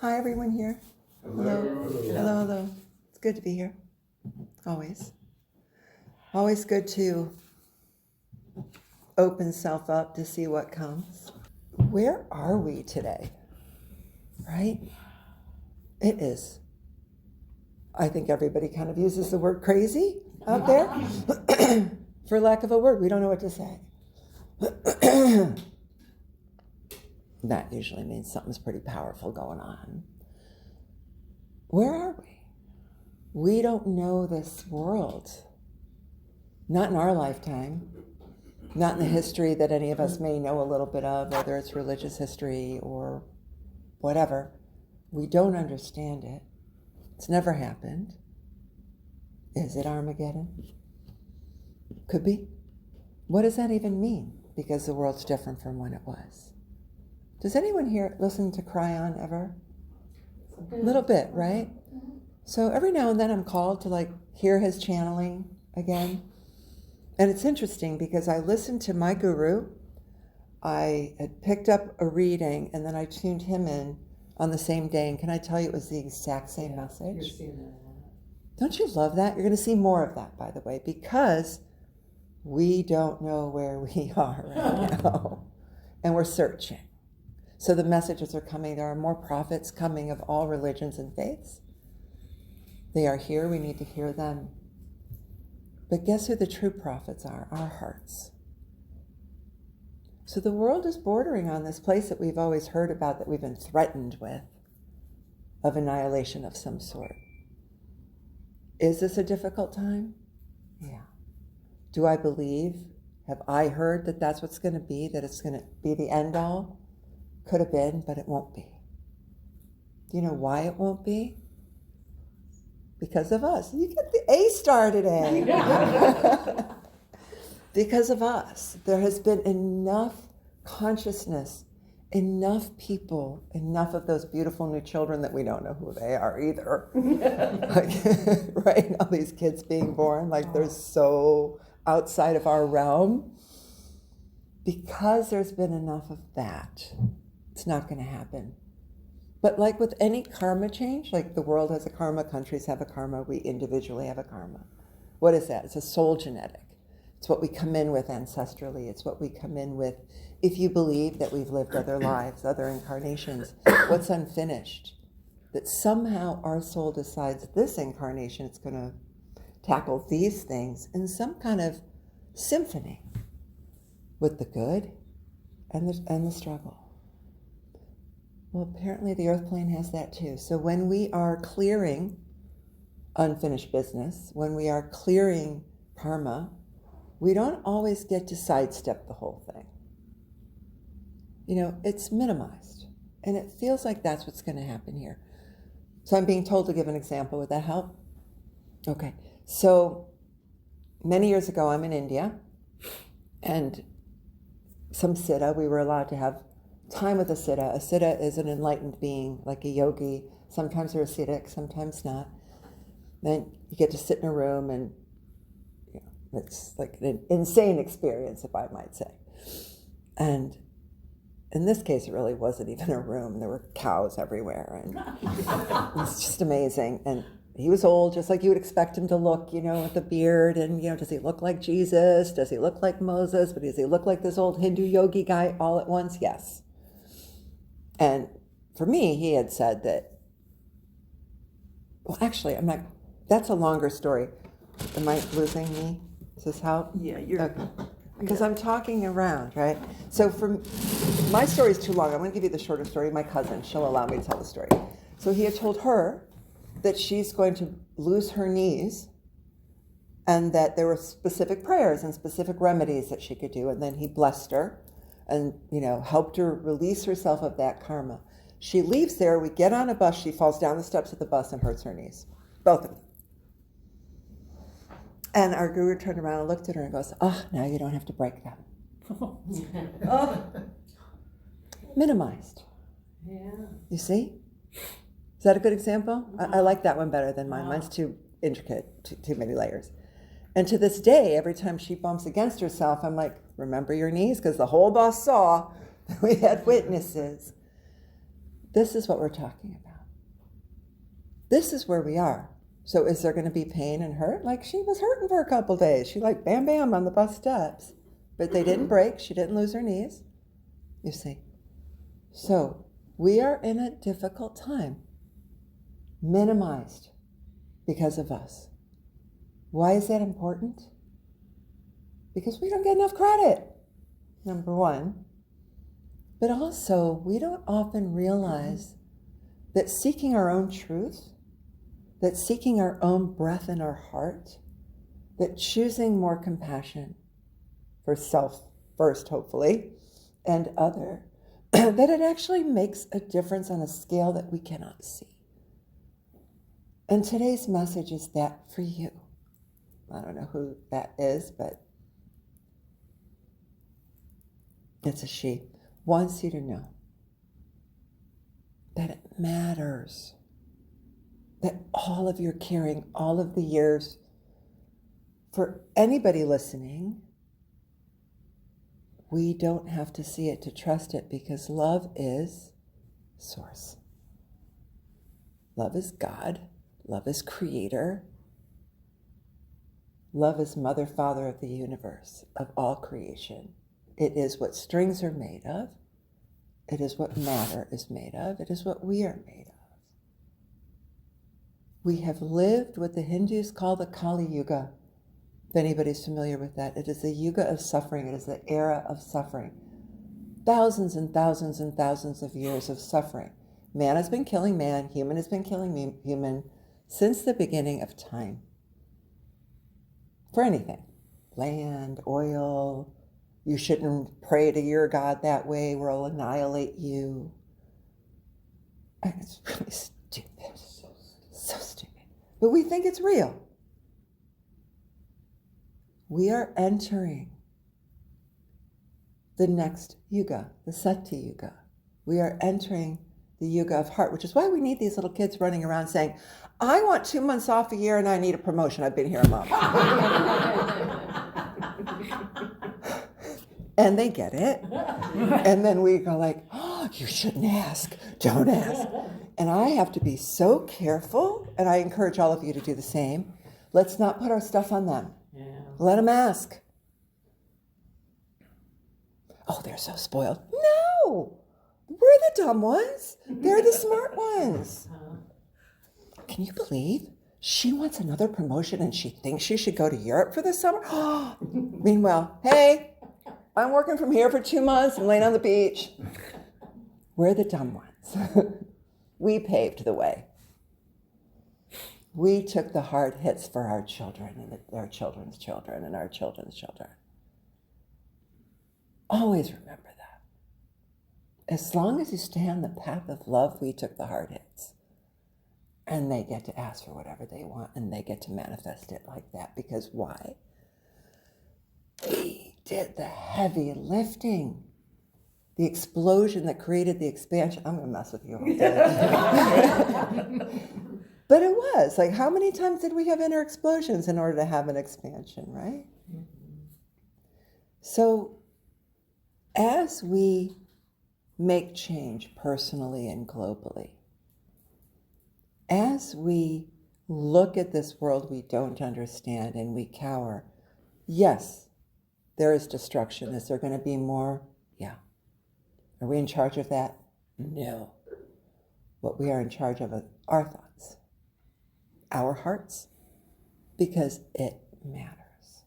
Hi, everyone here. Hello. Hello, hello. It's good to be here. Always. Always good to open self up to see what comes. Where are we today? Right? It is. I think everybody kind of uses the word crazy out there. For lack of a word, we don't know what to say. That usually means something's pretty powerful going on. Where are we? We don't know this world. Not in our lifetime. Not in the history that any of us may know a little bit of, whether it's religious history or whatever. We don't understand it. It's never happened. Is it Armageddon? Could be. What does that even mean? Because the world's different from when it was. Does anyone here listen to Cryon ever? A little bit, right? So every now and then I'm called to hear his channeling again. And it's interesting because I listened to my guru. I had picked up a reading and then I tuned him in on the same day. And can I tell you, it was the exact same message? You're seeing that a lot. Don't you love that? You're going to see more of that, by the way, because we don't know where we are right now. And we're searching. So the messages are coming. There are more prophets coming of all religions and faiths. They are here. We need to hear them. But guess who the true prophets are? Our hearts. So the world is bordering on this place that we've always heard about, that we've been threatened with, of annihilation of some sort. Is this a difficult time? Yeah. Do I believe? Have I heard that that's what's going to be, that it's going to be the end all? Could have been, but it won't be. Do you know why it won't be? Because of us. You get the A star today. Because of us. There has been enough consciousness, enough people, enough of those beautiful new children that we don't know who they are either. Right? All these kids being born, they're so outside of our realm. Because there's been enough of that, it's not going to happen. But like with any karma change, like the world has a karma, countries have a karma, we individually have a karma. What is that? It's a soul genetic. It's what we come in with ancestrally. It's what we come in with if you believe that we've lived other lives, other incarnations. What's unfinished? That somehow our soul decides this incarnation it's going to tackle these things in some kind of symphony with the good and the struggle. Well, apparently the earth plane has that too. So when we are clearing unfinished business, when we are clearing karma, we don't always get to sidestep the whole thing. It's minimized. And it feels like that's what's going to happen here. So I'm being told to give an example. Would that help? Okay. So many years ago, I'm in India. And some siddha, we were allowed to have time with a siddha. A siddha is an enlightened being, like a yogi. Sometimes they're Hasidic, sometimes not. Then you get to sit in a room and it's like an insane experience, if I might say. And in this case, it really wasn't even a room. There were cows everywhere. And it was just amazing. And he was old, just like you would expect him to look, with the beard. And, does he look like Jesus? Does he look like Moses? But does he look like this old Hindu yogi guy all at once? Yes. And for me, he had said that, well, actually, that's a longer story. Am I losing me? Does this help? Yeah, you're... Okay. Because I'm talking around, right? So my story is too long. I'm going to give you the shorter story. My cousin, she'll allow me to tell the story. So he had told her that she's going to lose her knees and that there were specific prayers and specific remedies that she could do. And then he blessed her and, helped her release herself of that karma. She leaves there. We get on a bus. She falls down the steps of the bus and hurts her knees. Both of them. And our guru turned around and looked at her and goes, now you don't have to break them. Minimized. Yeah. You see? Is that a good example? I like that one better than mine. Mine's too intricate, too many layers. And to this day, every time she bumps against herself, I'm like, remember your knees? Because the whole bus saw that we had witnesses. This is what we're talking about. This is where we are. So is there going to be pain and hurt? Like, she was hurting for a couple days. She like bam, bam on the bus steps. But they didn't break. She didn't lose her knees. You see. So we are in a difficult time. Minimized because of us. Why is that important? Because we don't get enough credit, number one. But also, we don't often realize that seeking our own truth, that seeking our own breath in our heart, that choosing more compassion for self first, hopefully, and other, that it actually makes a difference on a scale that we cannot see. And today's message is that for you. I don't know who that is, but it's a she. Wants you to know that it matters. That all of your caring, all of the years, for anybody listening, we don't have to see it to trust it, because love is source. Love is God. Love is creator. Love is mother, father of the universe, of all creation. It is what strings are made of. It is what matter is made of. It is what we are made of. We have lived what the Hindus call the Kali Yuga. If anybody's familiar with that, it is the Yuga of suffering. It is the era of suffering. Thousands and thousands and thousands of years of suffering. Man has been killing man. Human has been killing human since the beginning of time. For anything. Land, oil. You shouldn't pray to your God that way. We'll annihilate you. And it's really stupid. So stupid. But we think it's real. We are entering the next yuga, the Sati Yuga. We are entering the Yuga of heart, which is why we need these little kids running around saying, I want 2 months off a year and I need a promotion. I've been here a month. And they get it. And then we go like, oh, you shouldn't ask. Don't ask. And I have to be so careful, and I encourage all of you to do the same. Let's not put our stuff on them. Yeah. Let them ask. Oh, they're so spoiled. No! We're the dumb ones. They're the smart ones. Can you believe she wants another promotion and she thinks she should go to Europe for the summer? Meanwhile, hey, I'm working from here for 2 months and laying on the beach. We're the dumb ones. We paved the way. We took the hard hits for our children and our children's children and our children's children. Always remember that. As long as you stay on the path of love, we took the hard hits. And they get to ask for whatever they want, and they get to manifest it like that. Because why? We did the heavy lifting. The explosion that created the expansion. I'm going to mess with you all day. But it was. Like, how many times did we have inner explosions in order to have an expansion, right? So, as we make change personally and globally, as we look at this world we don't understand and we cower, yes, there is destruction. Is there going to be more? Yeah. Are we in charge of that? No. What we are in charge of are our thoughts, our hearts, because it matters.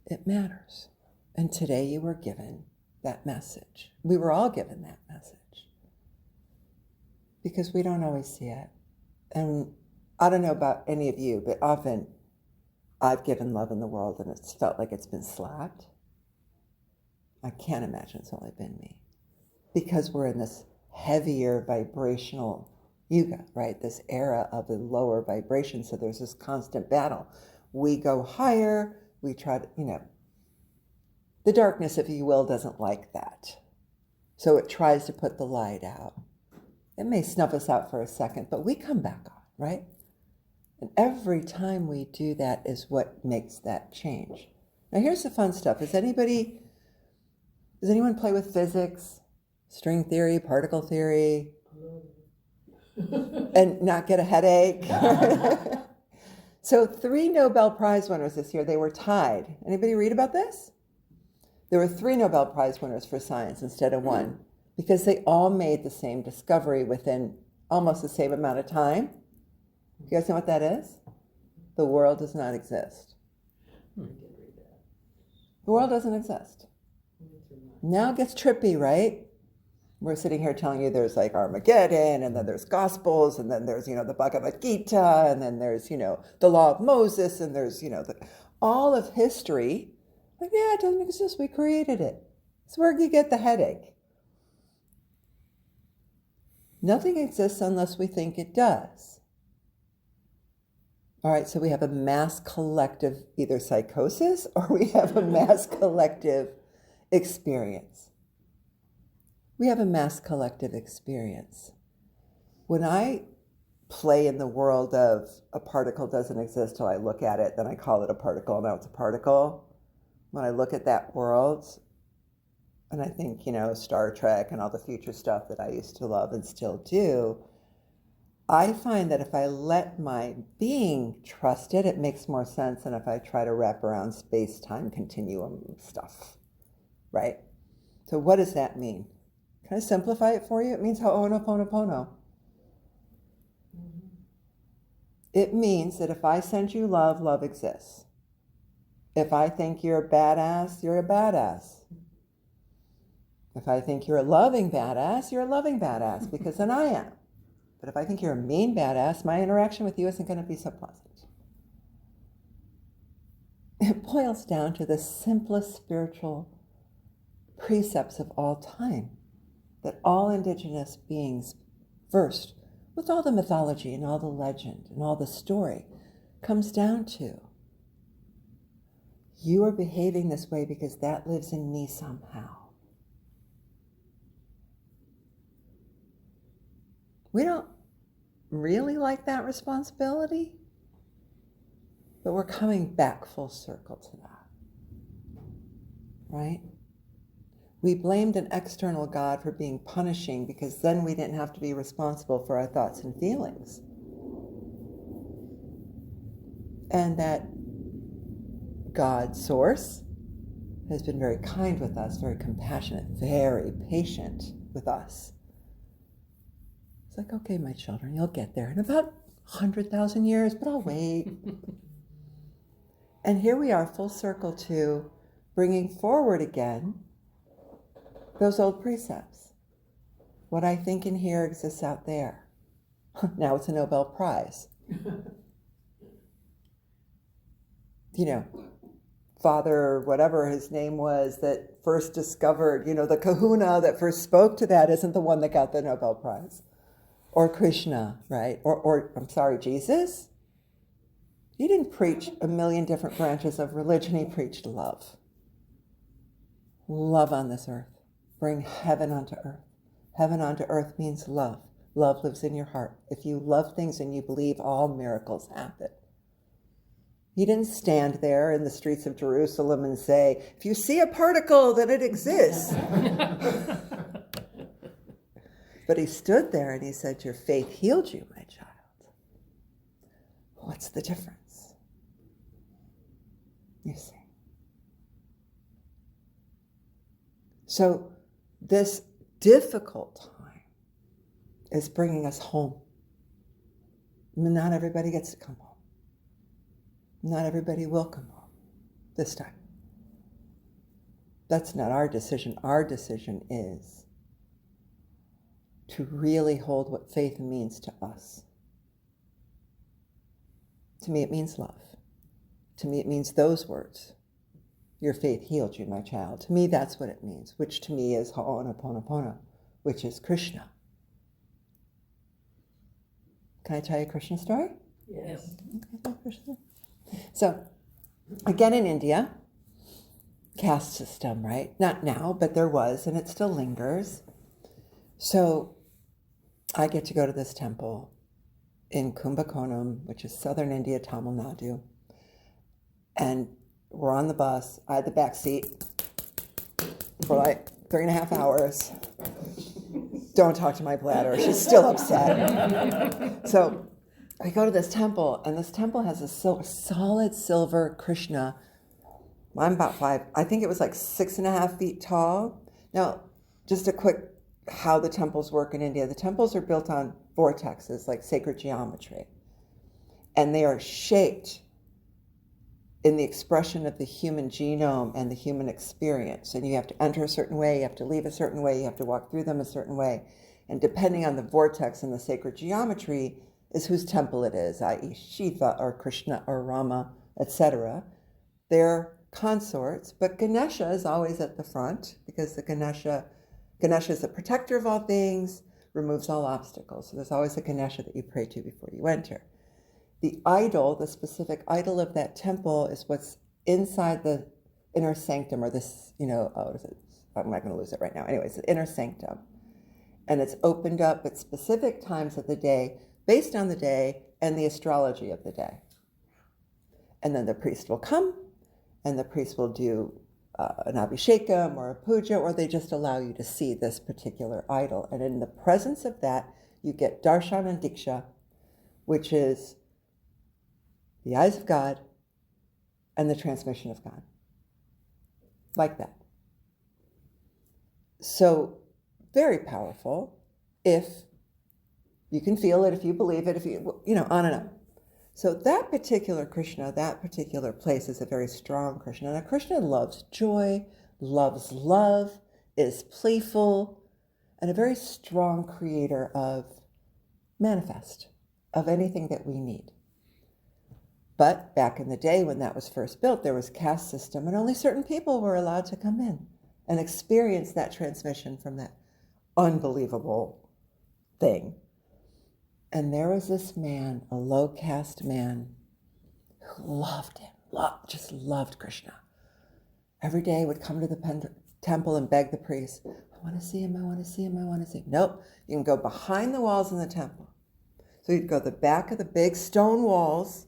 It matters. And today you were given that message. We were all given that message. Because we don't always see it. And I don't know about any of you, but often I've given love in the world and it's felt like it's been slapped. I can't imagine it's only been me. Because we're in this heavier vibrational yuga, right? This era of the lower vibration. So there's this constant battle. We go higher, we try to, the darkness, if you will, doesn't like that. So it tries to put the light out. It may snuff us out for a second, but we come back on, right? And every time we do that is what makes that change. Now here's the fun stuff. Does anyone play with physics, string theory, particle theory? and not get a headache. So 3 Nobel Prize winners this year, they were tied. Anybody read about this? There were 3 Nobel Prize winners for science instead of 1 because they all made the same discovery within almost the same amount of time. You guys know what that is? The world does not exist. The world doesn't exist. Now it gets trippy, right? We're sitting here telling you there's like Armageddon, and then there's Gospels, and then there's, the Bhagavad Gita, and then there's, the Law of Moses, and there's, all of history. Like, yeah, it doesn't exist. We created it. It's where you get the headache. Nothing exists unless we think it does. All right, so we have a mass collective either psychosis or we have a mass collective experience. We have a mass collective experience. When I play in the world of a particle doesn't exist till I look at it, then I call it a particle, now it's a particle. When I look at that world, and I think, Star Trek and all the future stuff that I used to love and still do, I find that if I let my being trust it, it makes more sense than if I try to wrap around space-time continuum stuff, right? So what does that mean? Can I simplify it for you? It means Ho'oponopono. It means that if I send you love, love exists. If I think you're a badass, you're a badass. If I think you're a loving badass, you're a loving badass, because then I am. But if I think you're a mean badass, my interaction with you isn't going to be so pleasant. It boils down to the simplest spiritual precepts of all time that all indigenous beings, first, with all the mythology and all the legend and all the story, comes down to. You are behaving this way because that lives in me somehow. We don't really like that responsibility, but we're coming back full circle to that, right? We blamed an external God for being punishing because then we didn't have to be responsible for our thoughts and feelings. And that God, Source, has been very kind with us, very compassionate, very patient with us. It's like, okay, my children, you'll get there in about 100,000 years, but I'll wait. And here we are, full circle to bringing forward again those old precepts. What I think in here exists out there. Now it's a Nobel Prize. Father, whatever his name was, that first discovered, the kahuna that first spoke to that isn't the one that got the Nobel Prize. Or Krishna, right? Or Jesus. He didn't preach a million different branches of religion. He preached love. Love on this earth. Bring heaven onto earth. Heaven onto earth means love. Love lives in your heart. If you love things and you believe, all miracles happen. He didn't stand there in the streets of Jerusalem and say, if you see a particle, then it exists. But he stood there and he said, your faith healed you, my child. What's the difference? You see. So this difficult time is bringing us home. Not everybody gets to come home. Not everybody will come home this time. That's not our decision. Our decision is to really hold what faith means to us. To me, it means love. To me, it means those words. Your faith healed you, my child. To me, that's what it means, which to me is Ho'oponopono, which is Krishna. Can I tell you a Krishna story? Yes. Okay, Krishna. So, again in India, caste system, right? Not now, but there was, and it still lingers. So, I get to go to this temple in Kumbakonam, which is southern India, Tamil Nadu. And we're on the bus. I had the back seat for like 3.5 hours. Don't talk to my bladder. She's still upset. So I go to this temple, and this temple has a solid silver Krishna. I'm about 5. I think it was like 6.5 feet tall. Now, just a quick how the temples work in India. The temples are built on vortexes, like sacred geometry. And they are shaped in the expression of the human genome and the human experience. And you have to enter a certain way, you have to leave a certain way, you have to walk through them a certain way. And depending on the vortex and the sacred geometry is whose temple it is, i.e. Shiva or Krishna or Rama, etc. They're consorts, but Ganesha is always at the front because the Ganesha is the protector of all things, removes all obstacles. So there's always a Ganesha that you pray to before you enter. The idol, the specific idol of that temple, is what's inside the inner sanctum, or this, I'm not going to lose it right now. Anyways, the inner sanctum. And it's opened up at specific times of the day, based on the day and the astrology of the day. And then the priest will come, and the priest will do an abhishekam or a puja, or they just allow you to see this particular idol. And in the presence of that, you get darshan and diksha, which is the eyes of God and the transmission of God. Like that. So, very powerful if you can feel it, if you believe it, if you, on and on. So that particular Krishna, that particular place is a very strong Krishna. Now, Krishna loves joy, loves love, is playful, and a very strong creator of manifest, of anything that we need. But back in the day when that was first built, there was caste system, and only certain people were allowed to come in and experience that transmission from that unbelievable thing. And there was this man, a low caste man, who loved him, just loved Krishna. Every day would come to the temple and beg the priest, I want to see him, I want to see him, I want to see him. Nope, you can go behind the walls in the temple. So you'd go to the back of the big stone walls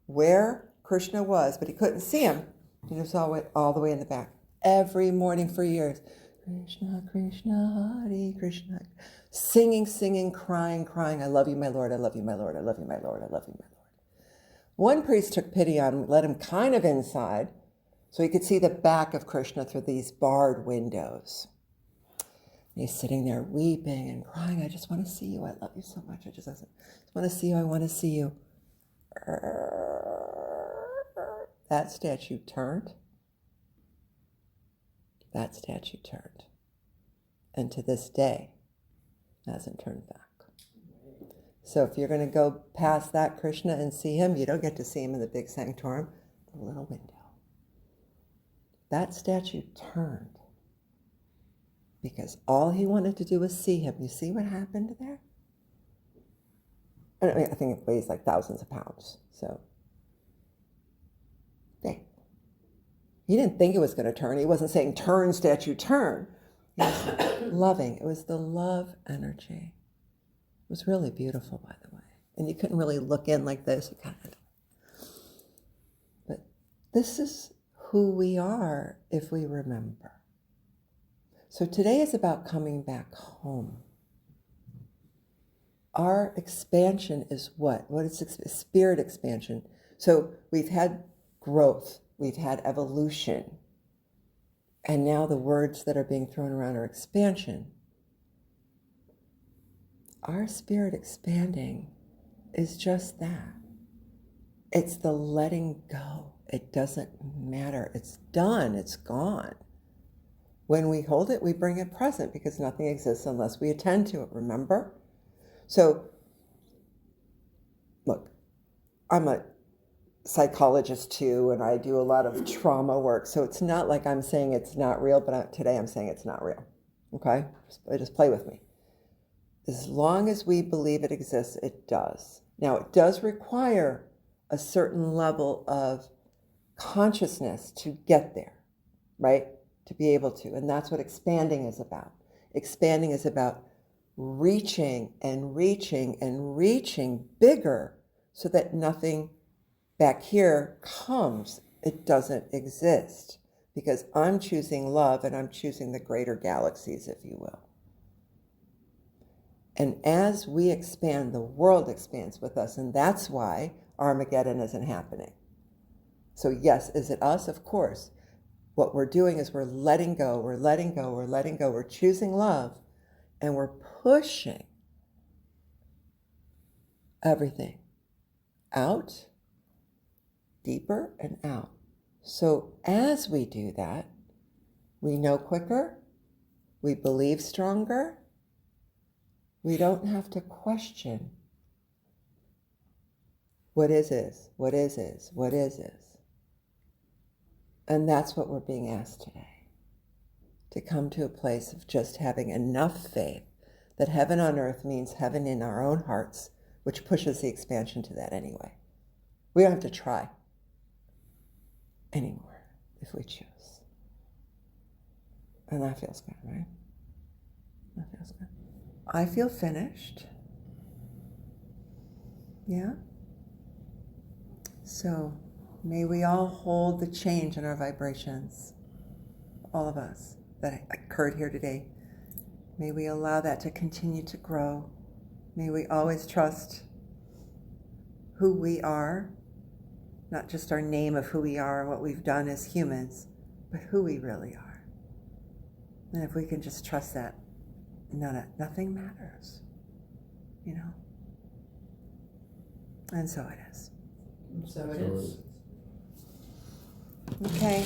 where Krishna was, but he couldn't see him. He was all the way in the back. Every morning for years, Krishna, Krishna, Hare Krishna. Singing, crying, I love you, my Lord, I love you, my Lord, I love you, my Lord, I love you, my Lord. One priest took pity on him, let him kind of inside, so he could see the back of Krishna through these barred windows. And he's sitting there weeping and crying, I just want to see you, I love you so much, I just want to see you, I want to see you. That statue turned. And to this day, hasn't turned back. So if you're going to go past that Krishna and see him, you don't get to see him in the big sanctorum, the little window. That statue turned because all he wanted to do was see him. You see what happened there? I think it weighs like thousands of pounds. So, hey. He didn't think it was going to turn. He wasn't saying, turn, statue, turn. He was loving. It was the love energy. It was really beautiful, by the way. And you couldn't really look in like this. But this is who we are if we remember. So today is about coming back home. Our expansion is what? What is spirit expansion? So we've had growth. We've had evolution. And now the words that are being thrown around are expansion. Our spirit expanding is just that. It's the letting go. It doesn't matter. It's done. It's gone. When we hold it, we bring it present because nothing exists unless we attend to it, remember? So, look, I'm a psychologist too, and I do a lot of trauma work, so it's not like I'm saying it's not real, but today I'm saying it's not real, okay? Just play with me. As long as we believe it exists, it does. Now, it does require a certain level of consciousness to get there, right? To be able to, and that's what expanding is about. Expanding is about reaching and reaching and reaching bigger so that nothing back here comes. It doesn't exist because I'm choosing love and I'm choosing the greater galaxies, if you will. And as we expand, the world expands with us. And that's why Armageddon isn't happening. So yes, is it us? Of course. What we're doing is we're letting go, we're letting go, we're letting go. We're choosing love, and we're pushing everything out, deeper and out. So as we do that, we know quicker, we believe stronger, we don't have to question what is, what is, what is. And that's what we're being asked today, to come to a place of just having enough faith that heaven on earth means heaven in our own hearts, which pushes the expansion to that anyway. We don't have to try anymore if we choose. And that feels good, right? That feels good. I feel finished. Yeah? So may we all hold the change in our vibrations, all of us, that occurred here today. May we allow that to continue to grow. May we always trust who we are, not just our name of who we are, what we've done as humans, but who we really are. And if we can just trust that, nothing matters, you know? And so it is. So it is. Okay.